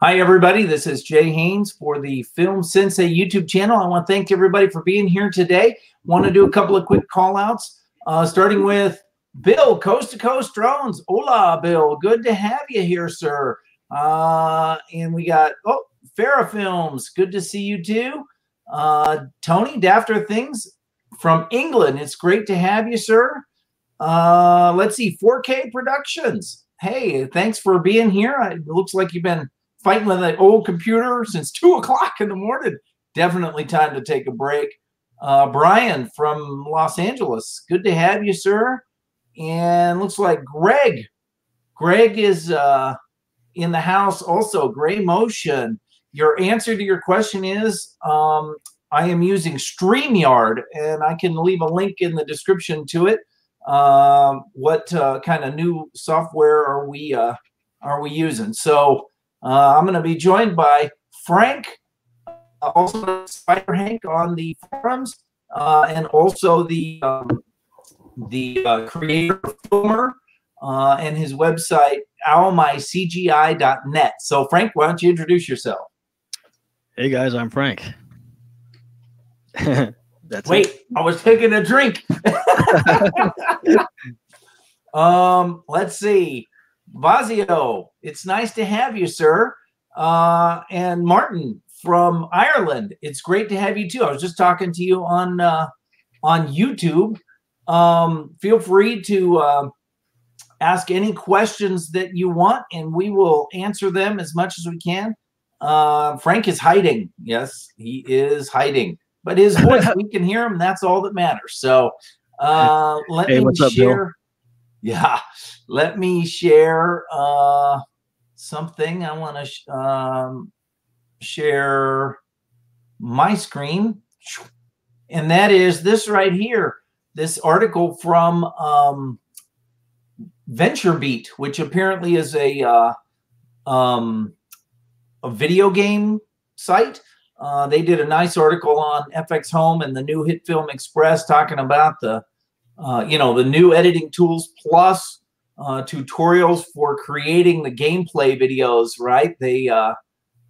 Hi, everybody. This is Jay Haynes for the Film Sensei YouTube channel. I want to thank everybody for being here today. Want to do a couple of quick call outs, starting with Bill, Coast to Coast Drones. Hola, Bill. Good to have you here, sir. And we got, Farah Films. Good to see you too. Tony, Dafter Things from England. It's great to have you, sir. Let's see, 4K Productions. Hey, thanks for being here. It looks like you've been fighting with an old computer since 2 o'clock in the morning. Definitely time to take a break. Brian from Los Angeles. Good to have you, sir. And looks like Greg. Greg is in the house also. Gray Motion. Your answer to your question is I am using StreamYard, and I can leave a link in the description to it. What kind of new software are we using? So I'm going to be joined by Frank, also spydurhank on the forums, and also the creator filmer, and his website owlmycgi.net. So Frank, why don't you introduce yourself? Hey guys, I'm Frank. Wait, I was taking a drink. Let's see. Vazio, it's nice to have you, sir. And Martin from Ireland, it's great to have you too. I was just talking to you on YouTube. Feel free to ask any questions that you want, and we will answer them as much as we can. Frank is hiding. Yes, he is hiding. But his voice, we can hear him, and that's all that matters. So let me share. Yeah, let me share something. I want to share my screen, and that is this right here. This article from VentureBeat, which apparently is a video game site. They did a nice article on FX Home and the new Hit Film Express, talking about the the new editing tools plus tutorials for creating the gameplay videos, right? They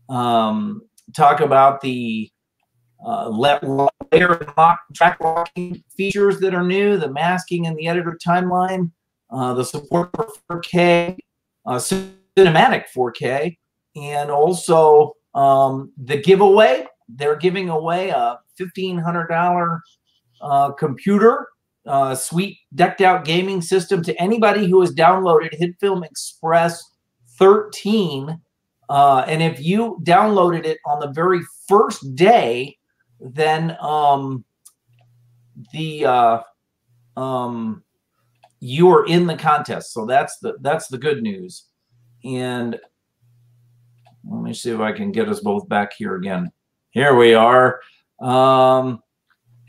talk about the layer and track locking features that are new, the masking in the editor timeline, the support for 4K, cinematic 4K, and also the giveaway. They're giving away a $1,500 computer, sweet decked out gaming system to anybody who has downloaded Hit Film Express 13. And if you downloaded it on the very first day, then you are in the contest. So that's the good news. And let me see if I can get us both back here again. Here we are.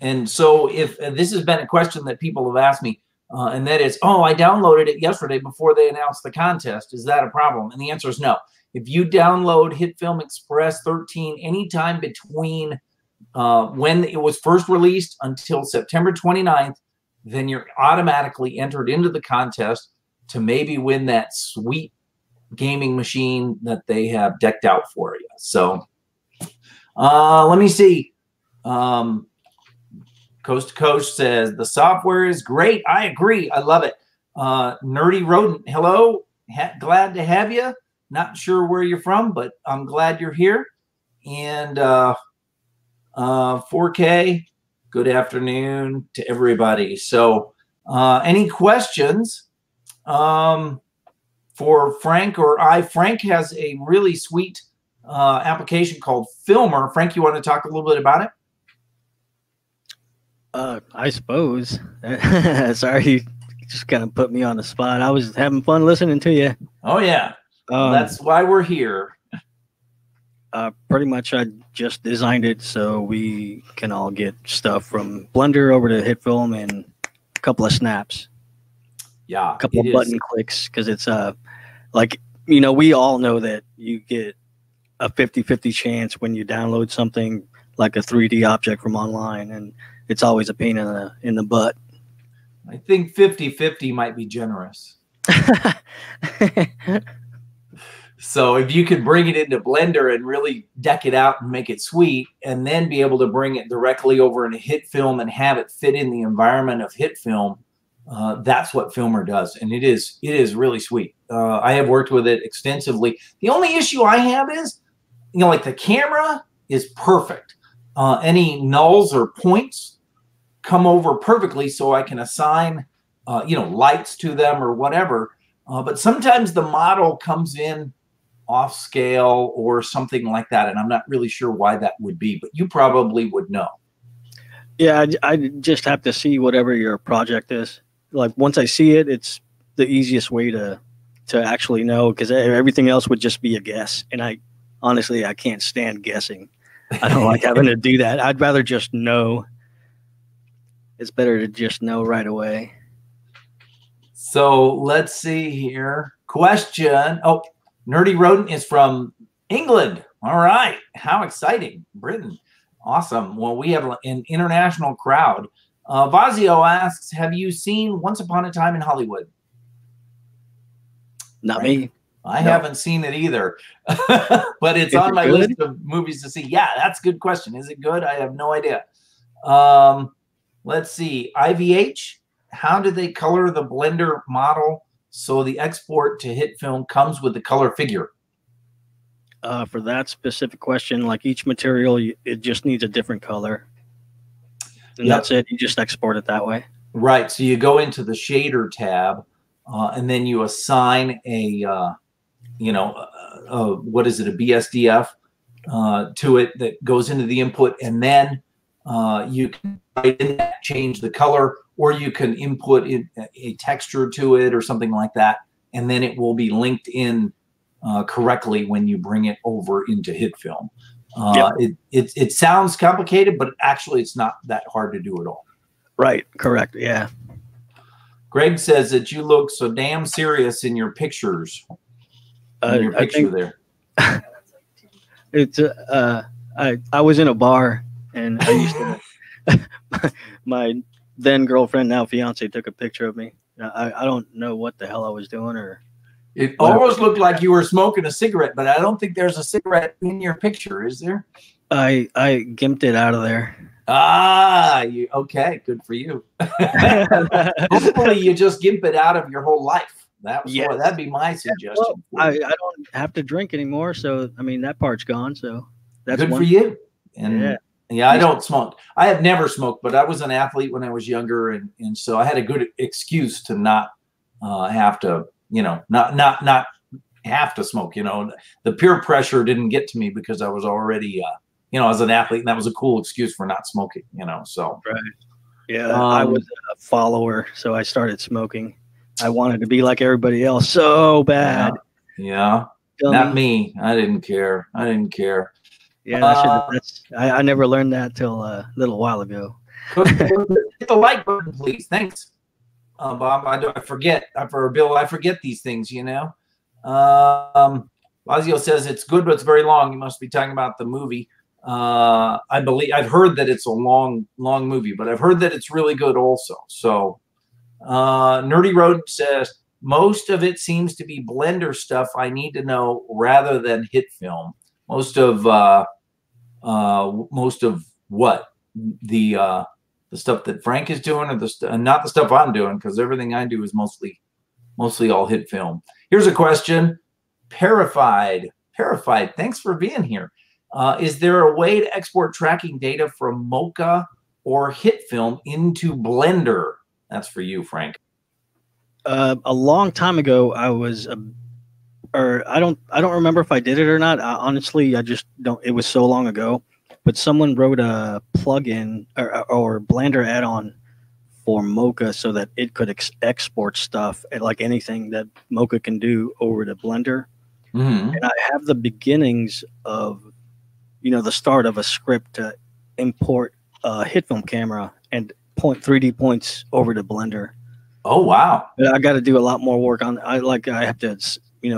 And so if this has been a question that people have asked me, and that is, I downloaded it yesterday before they announced the contest. Is that a problem? And the answer is no. If you download Hit Film Express 13 anytime between when it was first released until September 29th, then you're automatically entered into the contest to maybe win that sweet gaming machine that they have decked out for you. So let me see. Coast to Coast says the software is great. I agree. I love it. Nerdy Rodent, hello. Glad to have you. Not sure where you're from, but I'm glad you're here. And 4K, good afternoon to everybody. So any questions for Frank or I? Frank has a really sweet application called Filmer. Frank, you want to talk a little bit about it? I suppose. Sorry, you just kind of put me on the spot. I was having fun listening to you. Oh, yeah. That's why we're here. Pretty much I just designed it so we can all get stuff from Blender over to Hit Film in a couple of snaps. Yeah. A couple of button clicks, because it's like, we all know that you get a 50-50 chance when you download something like a 3D object from online, and it's always a pain in the butt. I think 50-50 might be generous. So if you could bring it into Blender and really deck it out and make it sweet, and then be able to bring it directly over into hit film and have it fit in the environment of hit film, that's what Filmer does, and it is really sweet. I have worked with it extensively. The only issue I have is, like the camera is perfect. Any nulls or points come over perfectly, so I can assign lights to them or whatever. But sometimes the model comes in off scale or something like that, and I'm not really sure why that would be, but you probably would know. Yeah, I just have to see whatever your project is. Like once I see it, it's the easiest way to actually know, because everything else would just be a guess, and I can't stand guessing. I don't like having to do that. I'd rather just know. It's better to just know right away. So let's see here. Question. Oh, Nerdy Rodent is from England. All right. How exciting. Britain. Awesome. Well, we have an international crowd. Vazio asks, have you seen Once Upon a Time in Hollywood? Not me. I haven't seen it either, but it's on my list of movies to see. Yeah, that's a good question. Is it good? I have no idea. Let's see. IVH, how do they color the Blender model so the export to hit film comes with the color figure? For that specific question, like each material, it just needs a different color. And that's it. You just export it that way. Right. So you go into the shader tab, and then you assign a, what is it, a BSDF to it that goes into the input, and then you can change the color, or you can input in a texture to it or something like that, and then it will be linked in correctly when you bring it over into hit film. It sounds complicated, but actually it's not that hard to do at all. Right. Correct. Yeah. Greg says that you look so damn serious in your pictures. In your picture there. It's I was in a bar, and I used to my then girlfriend, now fiance, took a picture of me. I don't know what the hell I was doing, or it almost looked like you were smoking a cigarette, but I don't think there's a cigarette in your picture, is there? I gimped it out of there. Ah, okay, good for you. Hopefully you just gimp it out of your whole life. That'd be my suggestion. Well, I don't have to drink anymore, so I mean that part's gone. So that's good for you. And yeah, I don't smoke. I have never smoked, but I was an athlete when I was younger, and so I had a good excuse to not have to, not have to smoke. The peer pressure didn't get to me because I was already, as an athlete, and that was a cool excuse for not smoking. So right. Yeah, I was a follower, so I started smoking. I wanted to be like everybody else so bad. Yeah. Not me. I didn't care. Yeah, I never learned that till a little while ago. Hit the like button, please. Thanks, Bob. I forget. Bill, I forget these things. Lazio says it's good, but it's very long. You must be talking about the movie. I believe I've heard that it's a long movie, but I've heard that it's really good also. So, Nerdy Road says most of it seems to be Blender stuff I need to know rather than hit film. Most of what the stuff that Frank is doing, or not the stuff I'm doing, because everything I do is mostly all hit film. Here's a question. Parified, thanks for being here. Is there a way to export tracking data from Mocha or hit film into Blender? That's for you, Frank. A long time ago, I don't remember if I did it or not. Honestly, I just don't. It was so long ago. But someone wrote a plugin or Blender add-on for Mocha so that it could export stuff, like anything that Mocha can do, over to Blender. Mm-hmm. And I have the beginnings of, the start of a script to import a hit film camera and 3D points over to Blender. Oh wow! But I got to do a lot more work on. I have to,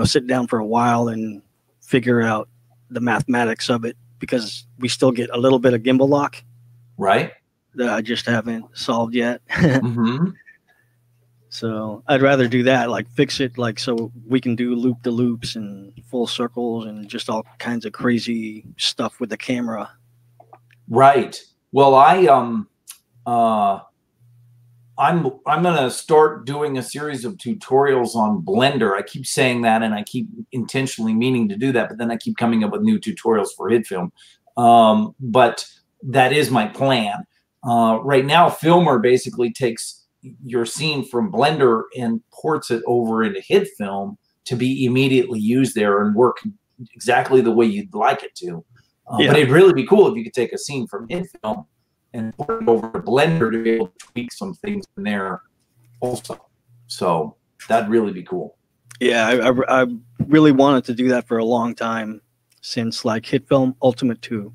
sit down for a while and figure out the mathematics of it, because we still get a little bit of gimbal lock, right? That I just haven't solved yet. Mm-hmm. So I'd rather do that, like fix it, like so we can do loop the loops and full circles and just all kinds of crazy stuff with the camera. Right. Well, I'm gonna start doing a series of tutorials on Blender. I keep saying that, and I keep intentionally meaning to do that, but then I keep coming up with new tutorials for HitFilm. But that is my plan. Right now, Filmer basically takes your scene from Blender and ports it over into HitFilm to be immediately used there and work exactly the way you'd like it to. But it'd really be cool if you could take a scene from HitFilm and port it over to Blender to be able to tweak some things in there also. So that'd really be cool. Yeah, I really wanted to do that for a long time, since like HitFilm Ultimate 2.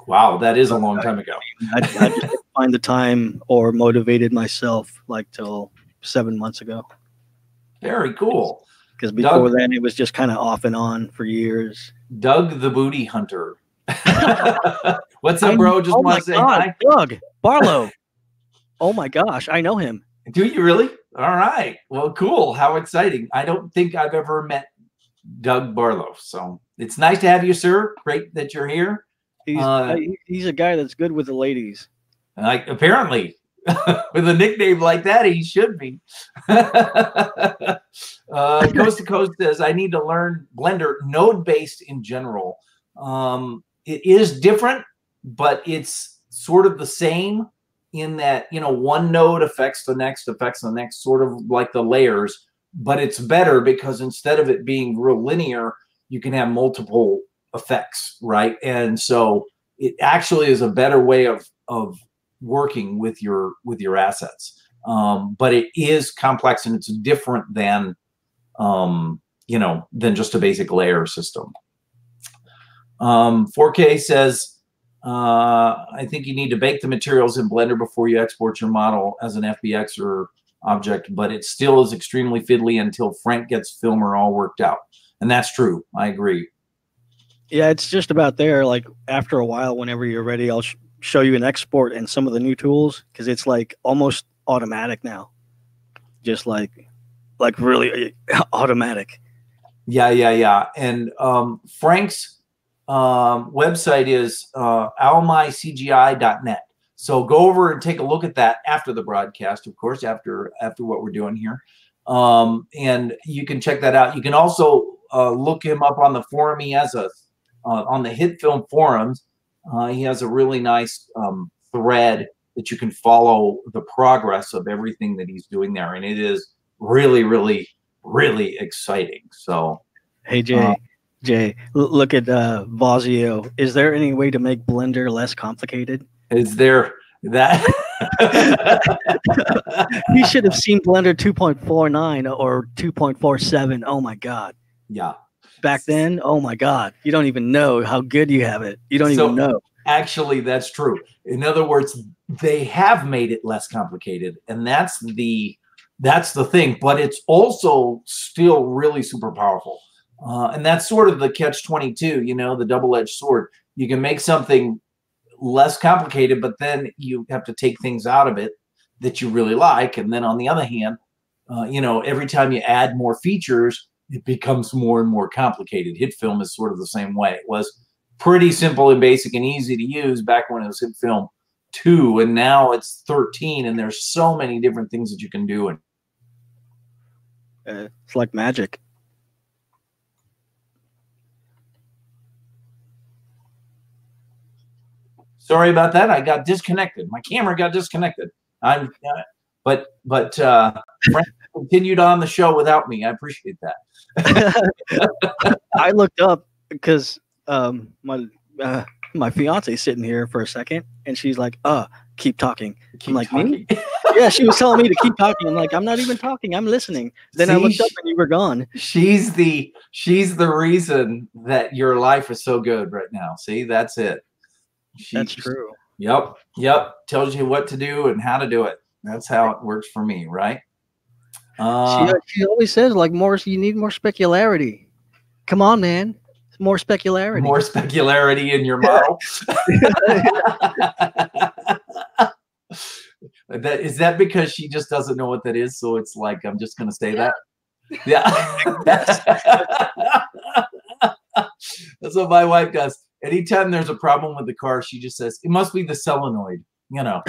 Wow, that is a long time ago. I just didn't find the time or motivated myself like till 7 months ago. Very cool. Because before then, it was just kind of off and on for years. Doug the Booty Hunter. What's up, bro? Just want to say hi. Doug Barlow. Oh my gosh, I know him. Do you really? All right. Well, cool. How exciting. I don't think I've ever met Doug Barlow. So it's nice to have you, sir. Great that you're here. He's a guy that's good with the ladies. Like, apparently, with a nickname like that, he should be. Coast to Coast says, I need to learn Blender node-based in general. It is different, but it's sort of the same in that, you know, one node affects the next, sort of like the layers. But it's better because instead of it being real linear, you can have multiple effects, right? And so it actually is a better way of working with your assets. But it is complex, and it's different than you know, than just a basic layer system. 4K says, I think you need to bake the materials in Blender before you export your model as an FBX or object, but it still is extremely fiddly until Frank gets Filmer all worked out. And that's true. I agree. Yeah, it's just about there. Like after a while, whenever you're ready, I'll show you an export and some of the new tools, because it's like almost automatic now. Just like really automatic. Yeah. And Frank's website is almycgi.net. So go over and take a look at that after the broadcast, of course, after what we're doing here. And you can check that out. You can also look him up on the forum. He has on the HitFilm forums. He has a really nice thread that you can follow the progress of everything that he's doing there. And it is really, really, really exciting. So, hey, Jay, look at Vazio. Is there any way to make Blender less complicated? Is there that? He should have seen Blender 2.49 or 2.47. Oh my God. Yeah. Back then, oh my God, you don't even know how good you have it. You don't even know. Actually, that's true. In other words, they have made it less complicated, and that's the thing. But it's also still really super powerful, and that's sort of the catch-22. You know, the double-edged sword. You can make something less complicated, but then you have to take things out of it that you really like, and then on the other hand, you know, every time you add more features, it becomes more and more complicated. HitFilm is sort of the same way. It was pretty simple and basic and easy to use back when it was HitFilm 2, and now it's 13, and there's so many different things that you can do. And it's like magic. Sorry about that. I got disconnected. My camera got disconnected. But Frank continued on the show without me. I appreciate that. I looked up because my fiance is sitting here for a second, and she's like, keep talking. I'm like, me? Yeah, she was telling me to keep talking. I'm like, I'm not even talking. I'm listening. Then I looked up and you were gone. She's the reason that your life is so good right now. See, that's it. That's true. Yep. Tells you what to do and how to do it. That's how it works for me, right? She always says, like, you need more specularity. Come on, man. More specularity. More specularity in your model. Is that because she just doesn't know what that is? So it's like, I'm just going to say that. Yeah. That's what my wife does. Anytime there's a problem with the car, she just says, it must be the solenoid. You know,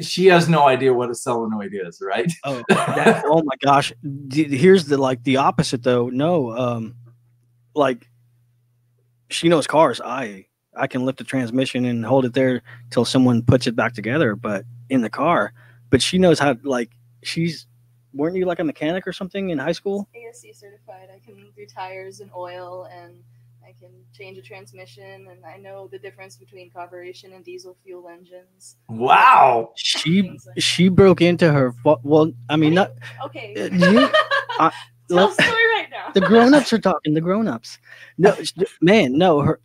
she has no idea what a solenoid is, right? Oh, oh my gosh. Here's the opposite though. No, like she knows cars. I can lift the transmission and hold it there till someone puts it back together, but in the car. But she knows how, like, weren't you like a mechanic or something in high school? ASC certified. I can do tires and oil, and I can change a transmission, and I know the difference between carburation and diesel fuel engines. Wow. She broke into her. Well, I mean, not okay. Tell a story right now. The grown-ups are talking. The grown-ups. No, man, no.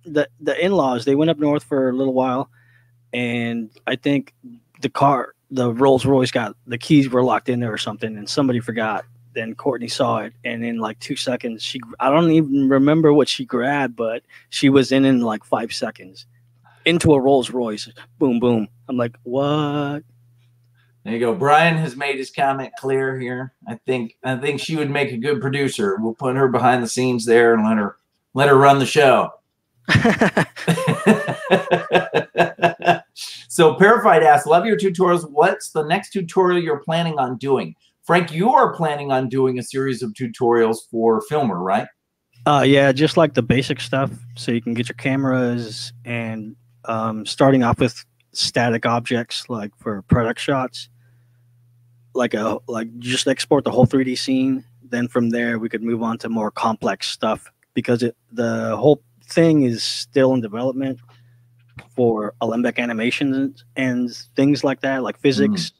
The in-laws, they went up north for a little while, and I think the Rolls Royce the keys were locked in there or something, and somebody forgot. Then Courtney saw it, and in like 2 seconds, I don't even remember what she grabbed, but she was in like 5 seconds into a Rolls Royce. Boom, boom. I'm like, what? There you go. Brian has made his comment clear here. I think she would make a good producer. We'll put her behind the scenes there and let her run the show. So Parified asks, love your tutorials. What's the next tutorial you're planning on doing? Frank, you are planning on doing a series of tutorials for Filmer, right? Yeah, just like the basic stuff, so you can get your cameras, and starting off with static objects, like for product shots, like just export the whole 3D scene. Then from there, we could move on to more complex stuff, because the whole thing is still in development for Alembic animations and things like that, like physics.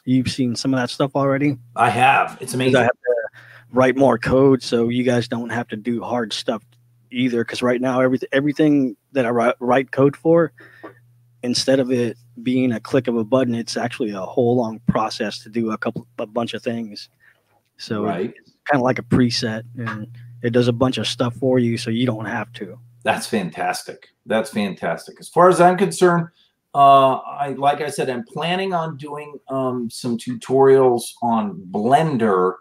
You've seen some of that stuff already. I have. It's amazing. I have to write more code so you guys don't have to do hard stuff either. Because right now, everything that I write code for, instead of it being a click of a button, it's actually a whole long process to do a bunch of things. So it's kind of like a preset, and it does a bunch of stuff for you, so you don't have to. That's fantastic. That's fantastic. As far as I'm concerned, like I said, I'm planning on doing some tutorials on Blender,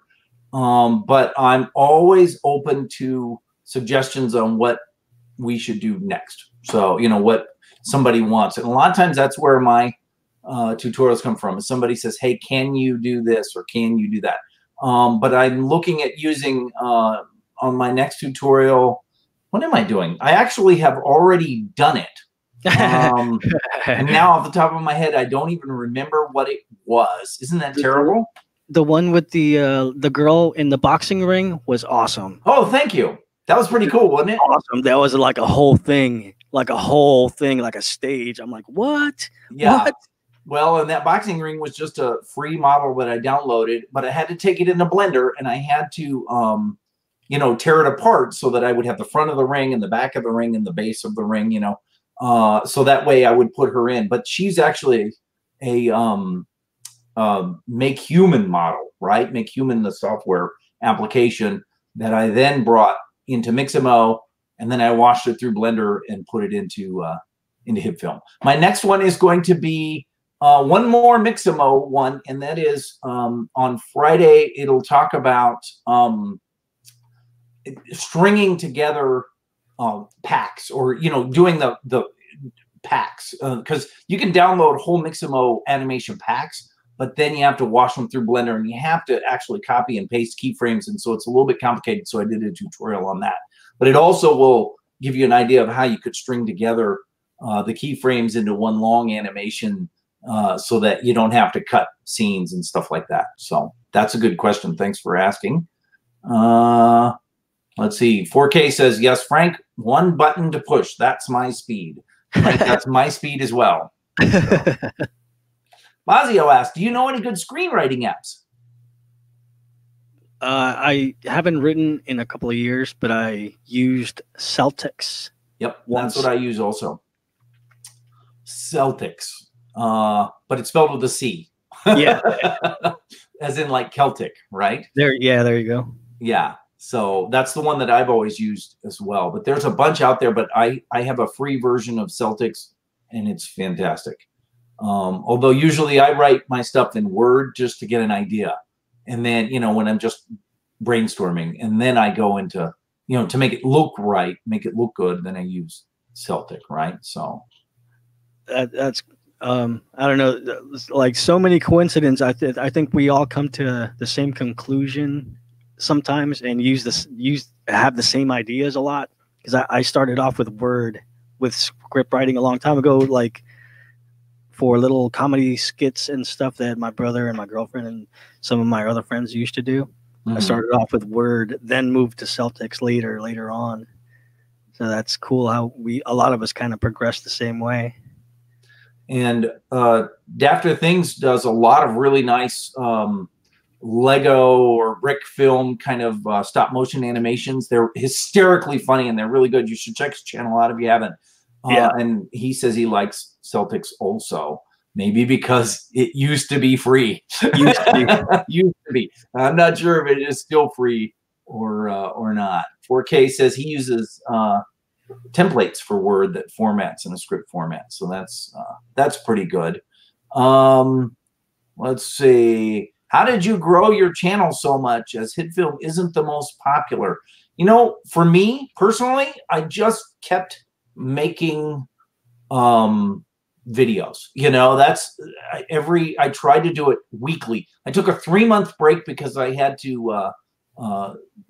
but I'm always open to suggestions on what we should do next. So, you know, what somebody wants. And a lot of times that's where my tutorials come from. If somebody says, hey, can you do this or can you do that? But I'm looking at using on my next tutorial, what am I doing? I actually have already done it. And now off the top of my head, I don't even remember what it was. Isn't that terrible? The one with the girl in the boxing ring was awesome. Oh, thank you. That was pretty cool, wasn't it? Awesome. That was like a whole thing, like a stage. I'm like, what? Yeah. What? Well, and that boxing ring was just a free model that I downloaded, but I had to take it into Blender, and I had to you know, tear it apart so that I would have the front of the ring and the back of the ring and the base of the ring, you know. So that way I would put her in. But she's actually a Make Human model, right? Make Human, the software application that I then brought into Mixamo, and then I washed it through Blender and put it into HipFilm. My next one is going to be one more Mixamo one, and that is on Friday. It'll talk about stringing together packs, or, you know, doing the packs, because you can download whole Mixamo animation packs, but then you have to wash them through Blender, and you have to actually copy and paste keyframes, and so it's a little bit complicated. So I did a tutorial on that, but it also will give you an idea of how you could string together the keyframes into one long animation, so that you don't have to cut scenes and stuff like that. So that's a good question. Thanks for asking. Let's see. 4K says, yes, Frank, one button to push. That's my speed. Frank, that's my speed as well. So. Mazio asked, do you know any good screenwriting apps? I haven't written in a couple of years, but I used Celtics. Yep, that's what I use also. Celtics. But it's spelled with a C. Yeah. As in like Celtic, right? There you go. Yeah. So that's the one that I've always used as well. But there's a bunch out there, but I have a free version of Celtics, and it's fantastic. Although usually I write my stuff in Word just to get an idea. And then, you know, when I'm just brainstorming, and then I go into, you know, to make it look right, make it look good, then I use Celtic, right? So that's I don't know, like so many coincidences. I think we all come to the same conclusion sometimes and have the same ideas a lot, because I started off with Word with script writing a long time ago, like for little comedy skits and stuff that my brother and my girlfriend and some of my other friends used to do. I started off with Word, then moved to Celtics later on. So that's cool how a lot of us kind of progressed the same way. And Dafter Things does a lot of really nice Lego or brick film kind of stop motion animations. They're hysterically funny and they're really good. You should check his channel out if you haven't. And he says he likes Celtics also, maybe because it used to be free. Used to be. I'm not sure if it is still free or not. 4K says he uses templates for Word that formats in a script format, so that's pretty good. Let's see. How did you grow your channel so much, as hit film isn't the most popular? You know, for me personally, I just kept making videos. You know, I tried to do it weekly. I took a 3-month break because I had to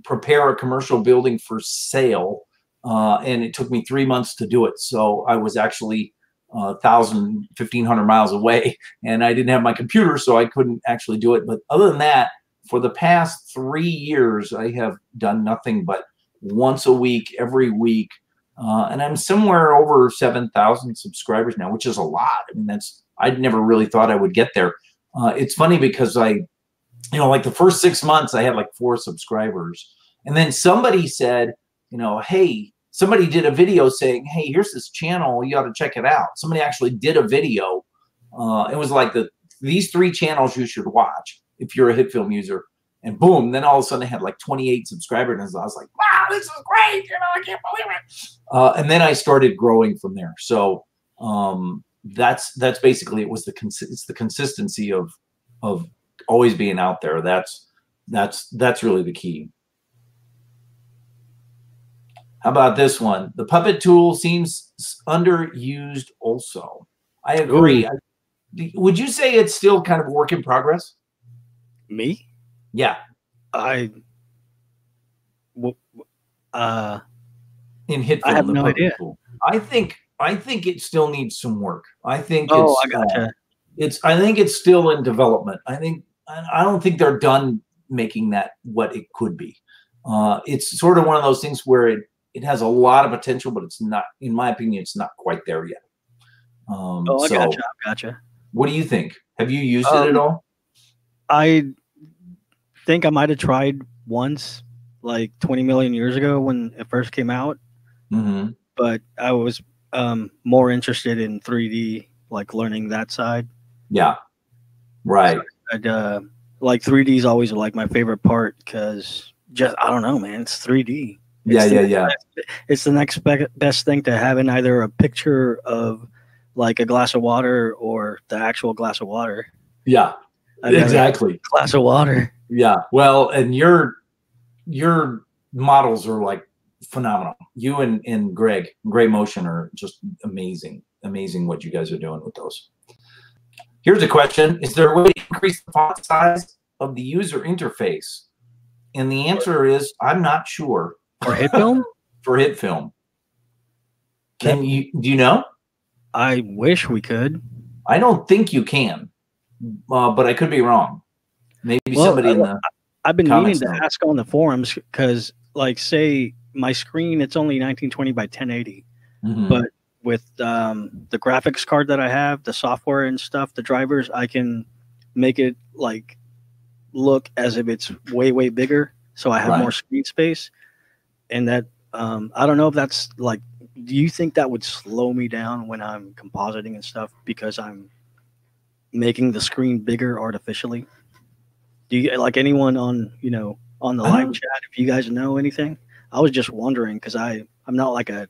prepare a commercial building for sale, and it took me 3 months to do it. So I was actually 1,500 miles away, and I didn't have my computer, so I couldn't actually do it. But other than that, for the past 3 years, I have done nothing but once a week, every week. And I'm somewhere over 7,000 subscribers now, which is a lot. I mean, I never really thought I would get there. It's funny because like the first 6 months I had like 4 subscribers. And then somebody said, you know, hey, somebody did a video saying, hey, here's this channel, you ought to check it out. Somebody actually did a video. It was like these 3 channels you should watch if you're a hit film user. And boom, then all of a sudden I had like 28 subscribers. And I was like, wow, this is great. You know, I can't believe it. And then I started growing from there. So that's basically it's the consistency of always being out there. That's really the key. How about this one? The puppet tool seems underused also. I agree. Would you say it's still kind of a work in progress? Me? Yeah. In hit film, I have no idea. Tool. I think it still needs some work. I think I gotcha. I think it's still in development. I don't think they're done making that what it could be. It's sort of one of those things where it has a lot of potential, but it's not, in my opinion, it's not quite there yet. I gotcha. What do you think? Have you used it at all? I think I might have tried once, like 20 million years ago when it first came out. But I was more interested in 3D, like learning that side. Yeah, right. So like 3D is always like my favorite part because I don't know, man. It's 3D. It's the next best thing to having either a picture of like a glass of water or the actual glass of water. Yeah, exactly. Glass of water. Yeah. Well, and your models are like phenomenal. You and Gray Motion are just amazing. Amazing what you guys are doing with those. Here's a question. Is there a way to increase the font size of the user interface? And the answer is, I'm not sure. For hit film? For hit film. Do you know? I wish we could. I don't think you can, but I could be wrong. Maybe somebody in the I've been meaning to ask on the forums because, like, say my screen, it's only 1920 by 1080, but with the graphics card that I have, the software and stuff, the drivers, I can make it like look as if it's way bigger, so I have more screen space. And that I don't know if that's like, do you think that would slow me down when I'm compositing and stuff because I'm making the screen bigger artificially? Do you, like, anyone on on the live chat, if you guys know anything? I was just wondering because I'm not like a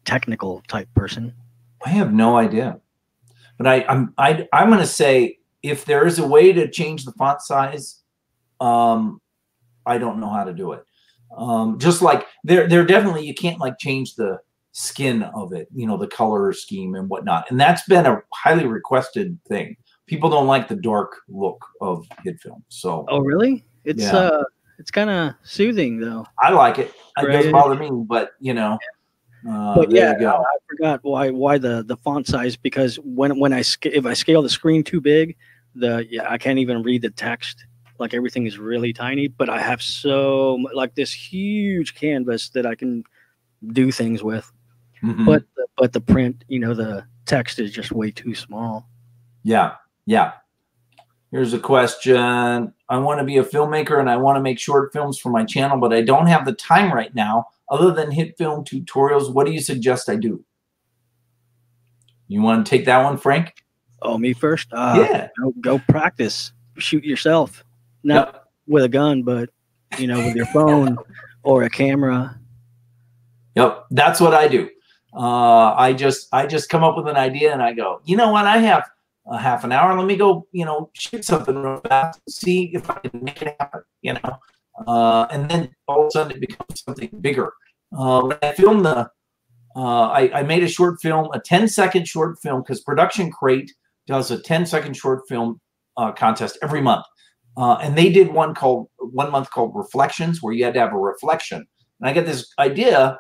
technical type person. I have no idea. But I'm going to say if there is a way to change the font size, I don't know how to do it. Just like there definitely, you can't like change the skin of it, you know, the color scheme and whatnot. And that's been a highly requested thing. People don't like the dark look of HitFilm. So. Oh, really? It's kind of soothing though. I like it. It doesn't bother me, but you know. But there you go. I forgot why the font size, because when if I scale the screen too big, I can't even read the text. Like everything is really tiny, but I have like this huge canvas that I can do things with. Mm-hmm. But the print, you know, the text is just way too small. Yeah. Here's a question. I want to be a filmmaker and I want to make short films for my channel, but I don't have the time right now. Other than HitFilm tutorials, what do you suggest I do? You want to take that one, Frank? Oh, me first? Yeah. Go practice. Shoot yourself. Not with a gun, but, you know, with your phone or a camera. Yep, that's what I do. I just come up with an idea and I go, you know what? I have a half an hour. Let me go, you know, shoot something real fast, see if I can make it happen, you know. And then all of a sudden it becomes something bigger. When I filmed I made a short film, a 10-second short film, because Production Crate does a 10-second short film contest every month. And they did one month called Reflections, where you had to have a reflection. And I got this idea,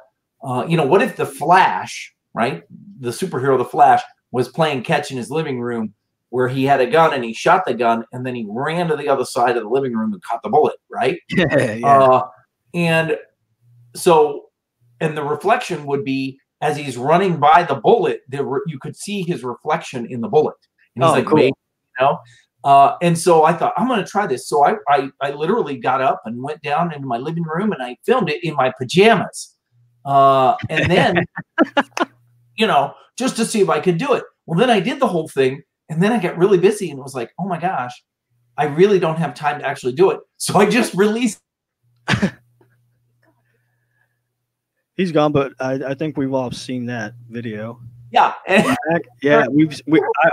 you know, what if the Flash, right, the superhero, the Flash, was playing catch in his living room, where he had a gun and he shot the gun and then he ran to the other side of the living room and caught the bullet, right? Yeah. And so, and the reflection would be as he's running by the bullet, you could see his reflection in the bullet. And he's like, cool. Maybe, you know? And so I thought, I'm going to try this. So I literally got up and went down into my living room and I filmed it in my pajamas. And then, you know, just to see if I could do it. Well, then I did the whole thing and then I got really busy and it was like, oh my gosh, I really don't have time to actually do it. So I just released. He's gone, but I think we've all seen that video. Yeah. Yeah.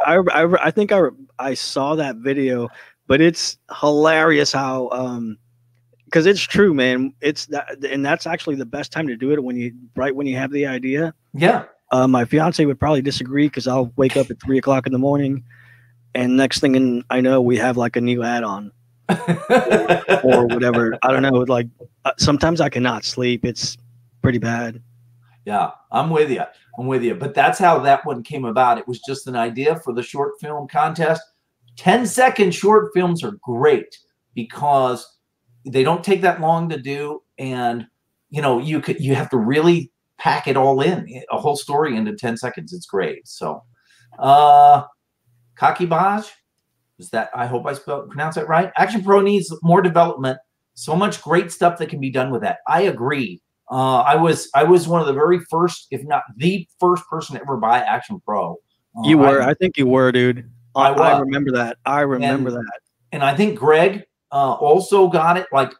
I think I saw that video, but it's hilarious how, because it's true, man. And that's actually the best time to do it when you have the idea. Yeah. My fiance would probably disagree because I'll wake up at 3 o'clock in the morning, and next thing I know, we have like a new add-on or whatever. I don't know. Like sometimes I cannot sleep. It's pretty bad. Yeah, I'm with you. But that's how that one came about. It was just an idea for the short film contest. 10-second short films are great because they don't take that long to do, and you know you have to really pack it all in, a whole story into 10 seconds. It's great. So, Kakibaj, is that? I hope I pronounced that right. Action Pro needs more development. So much great stuff that can be done with that. I agree. I was one of the very first, if not the first person to ever buy Action Pro. You were, I think you were, dude. I remember that. I remember that. And I think Greg also got it. Like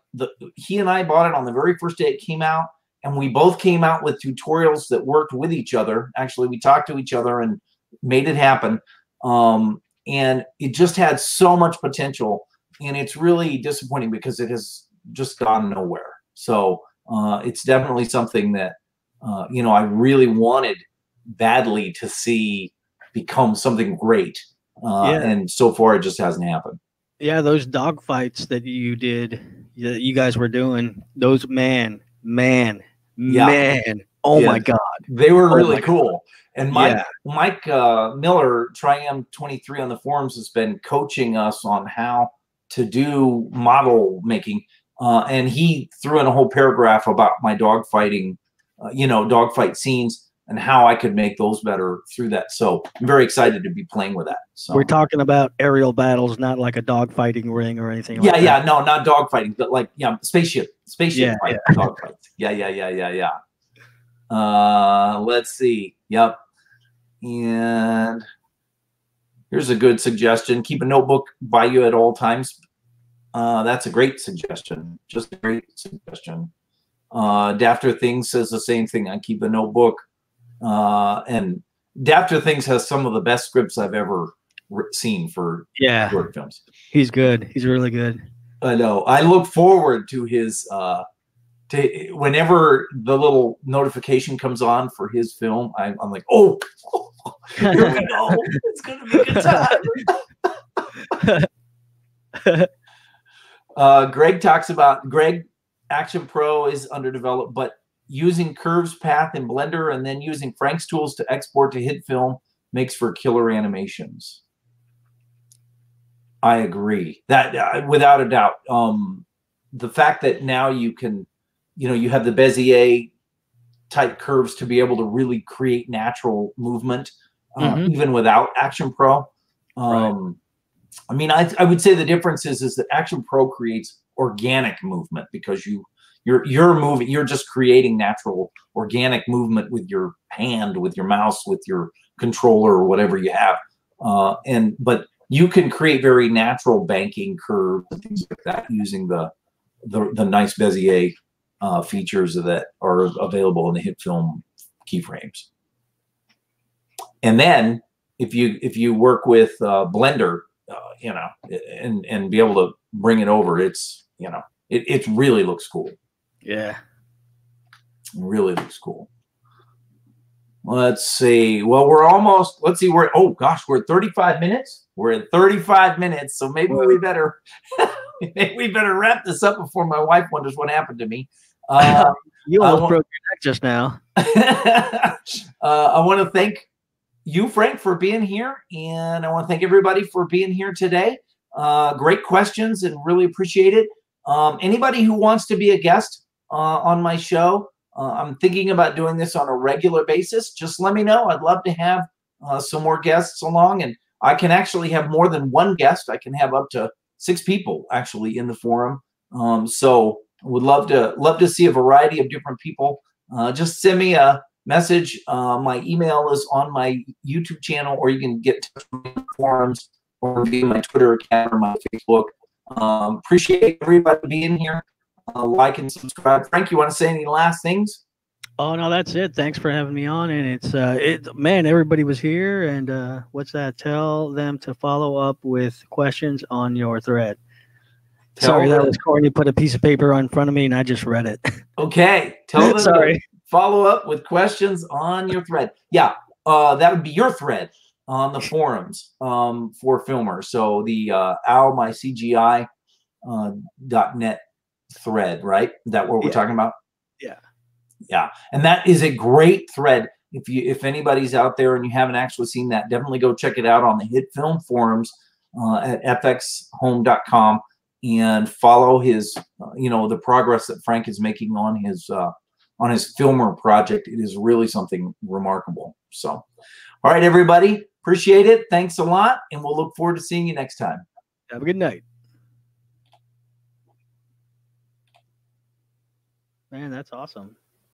he and I bought it on the very first day it came out, and we both came out with tutorials that worked with each other. Actually, we talked to each other and made it happen. And it just had so much potential, and it's really disappointing because it has just gone nowhere. So. It's definitely something that, you know, I really wanted badly to see become something great. And so far it just hasn't happened. Yeah. Those dog fights that you did, that you guys were doing, those man. Oh my God. They were really cool. And Mike Miller, Triam 23 on the forums, has been coaching us on how to do model making. And he threw in a whole paragraph about my dogfighting, dogfight scenes and how I could make those better through that. So I'm very excited to be playing with that. So we're talking about aerial battles, not like a dogfighting ring or anything. No, not dogfighting, but like spaceship fight, dogfights. Yeah. Let's see. Yep. And here's a good suggestion: keep a notebook by you at all times. That's a great suggestion. Just a great suggestion. Dafter Things says the same thing. I keep a notebook. And Dafter Things has some of the best scripts I've ever seen for short films. He's good. He's really good. I know. I look forward to his whenever the little notification comes on for his film. I'm like, oh, here we go. It's gonna be a good time. Greg talks about Action Pro is underdeveloped, but using Curves path in Blender and then using Frank's tools to export to hit film makes for killer animations. I agree that without a doubt. The fact that now you can, you have the Bezier type curves to be able to really create natural movement, even without Action Pro. I mean, I would say the difference is that Action Pro creates organic movement because you're moving, you're just creating natural organic movement with your hand, with your mouse, with your controller or whatever you have. But you can create very natural banking curves and things like that using the nice Bezier features that are available in the hit film keyframes. And then if you work with Blender, and be able to bring it over, it's it really looks cool. Yeah, it really looks cool. Let's see. Well, we're almost. Let's see. We're at 35 minutes. We're at 35 minutes, so maybe we better wrap this up before my wife wonders what happened to me. You almost broke your neck just now. I want to thank you, Frank, for being here, and I want to thank everybody for being here today. Great questions, and really appreciate it. Anybody who wants to be a guest on my show, I'm thinking about doing this on a regular basis. Just let me know. I'd love to have some more guests along, and I can actually have more than one guest. I can have up to 6 people actually in the forum. So would love to see a variety of different people. Just send me a message. My email is on my YouTube channel, or you can get to me in the forums or via my Twitter account or my Facebook. Appreciate everybody being here. Like and subscribe. Frank, you want to say any last things? Oh no, that's it. Thanks for having me on. And it's man, everybody was here. And what's that? Tell them to follow up with questions on your thread. Sorry, that was corny. Put a piece of paper in front of me and I just read it. Okay. Tell them to follow up with questions on your thread. Yeah, that would be your thread on the forums for filmers. So the owlmycgi.net thread, right? Is that what we're talking about? Yeah, and that is a great thread. If anybody's out there and you haven't actually seen that, definitely go check it out on the Hit Film forums at fxhome.com and follow his the progress that Frank is making on his filmer project. It is really something remarkable. So all right, everybody, appreciate it. Thanks a lot, and we'll look forward to seeing you next time. Have a good night. Man, that's awesome.